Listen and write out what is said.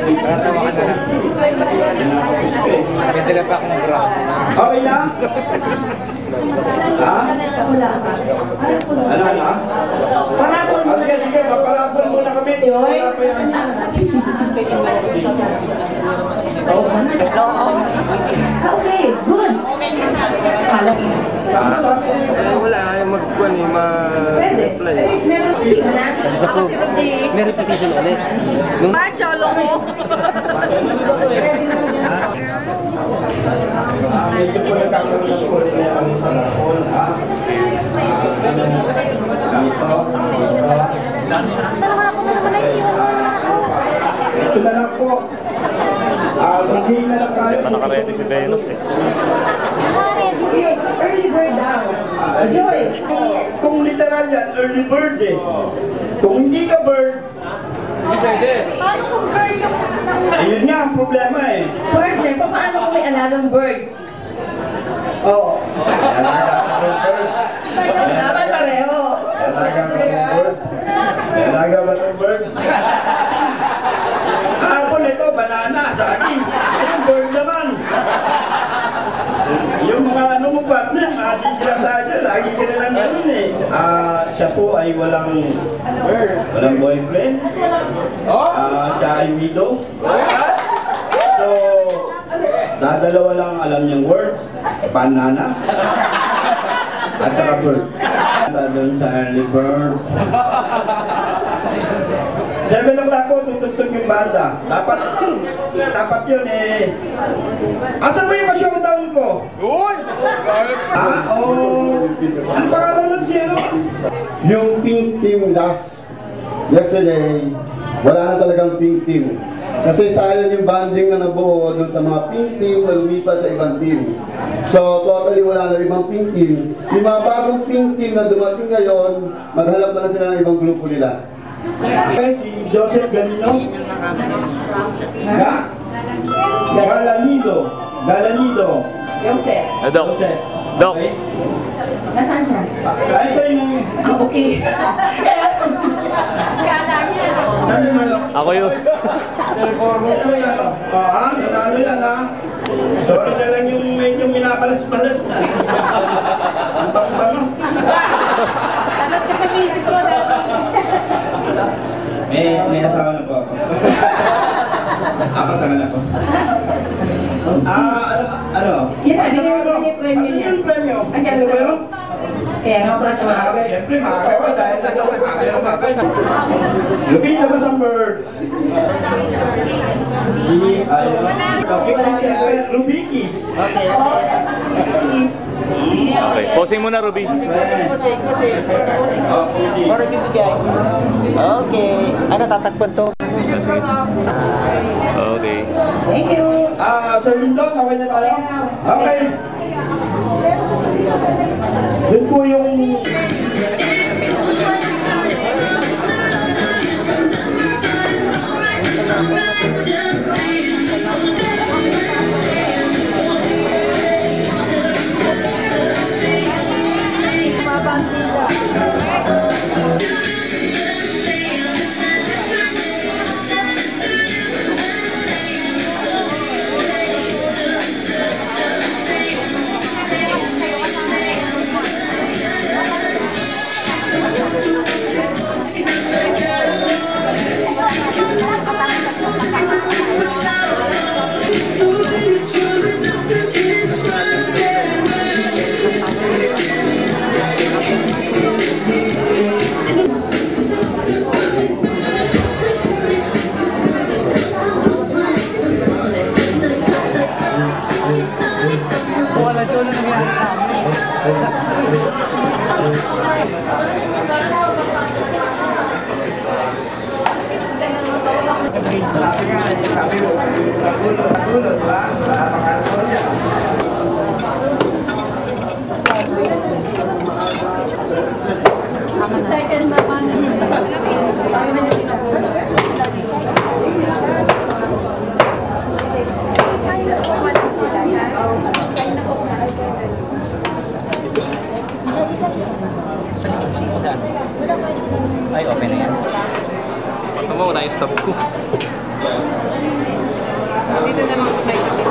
Nakatawa ka na lang. Pwede pa akong braso. Okay na? Ha? Ano na? Sige, sige, magparapol muna kami. Joy? Okay, good. Wala, ayaw mag-kuhan eh, ma-reply. Meron speech na? Isa po, may repetition ulit. Cholo mo. Medyo po nagkakaroon ng problema sa lapon, ha? Ito na lang po. Hindi na lang tayo. Naka-ready si Venus eh. Early bird daw. Joy. Kung literal yan, early bird eh. Kung hindi ka bird, Paano kung bird yung ayun nga ang problema eh. Bird eh. Paano kung may alagang bird? Oo. Dapat pareho. Alaga ba ng bird? Kahapon ito, banana sa akin. Yung bird naman. Yung mga ano mo partner, masisilang tayo, lagi ka nalang ganun eh. Siya po ay walang boyfriend. Siya ay widow. So, dadalawa lang alam niyang words, banana at saka bird. Doon sa early bird. 7 o'clock po, tutugtog yung banda. Dapat yun eh. Asan mo yung ka-showdown ko? Uy! Oo. Ano pangalan ng siya? Yung pink team yesterday, wala na talagang pink team. Kasi sayang yung banding na nabuo dun sa mga pink team na lumipat sa ibang team. So, totally wala na ibang pink team. Yung mga bagong pink team na dumating ngayon, maghanap na sila ng ibang grupo nila. Okay, si Joseph Galino. Galanido. Joseph. Dok. Joseph. Dok. Okay. Nasaan siya? Ay, ito yung... Okay. Saan yung ano? Ako yun. Nanalo yan ha. Sorry na lang yung medyo minabalas-balas na. Ang bang-bango. Tanot ka sa business mo na. May asawa na po ako. Apat na ako. Ano? Yan, bigyan mo sa kanya yung premium Asan niya. yung premium? Ayan, Ano ba yun? Kaya nga pala siya Maaga, siyempre maaga pa dahil nagkakakay. Lupin na ba sa bird? Okay, siyempre, Rubikis. Okay, posing muna, Ruby. Okay. Ano, tatakpan to? Okay. Thank you. Sir Lindon, okay na tayo? Okay. Doon po yung... second naman? Ay, open na yan. Basta mo, na-stop ko. Dito na lang sa may kapit.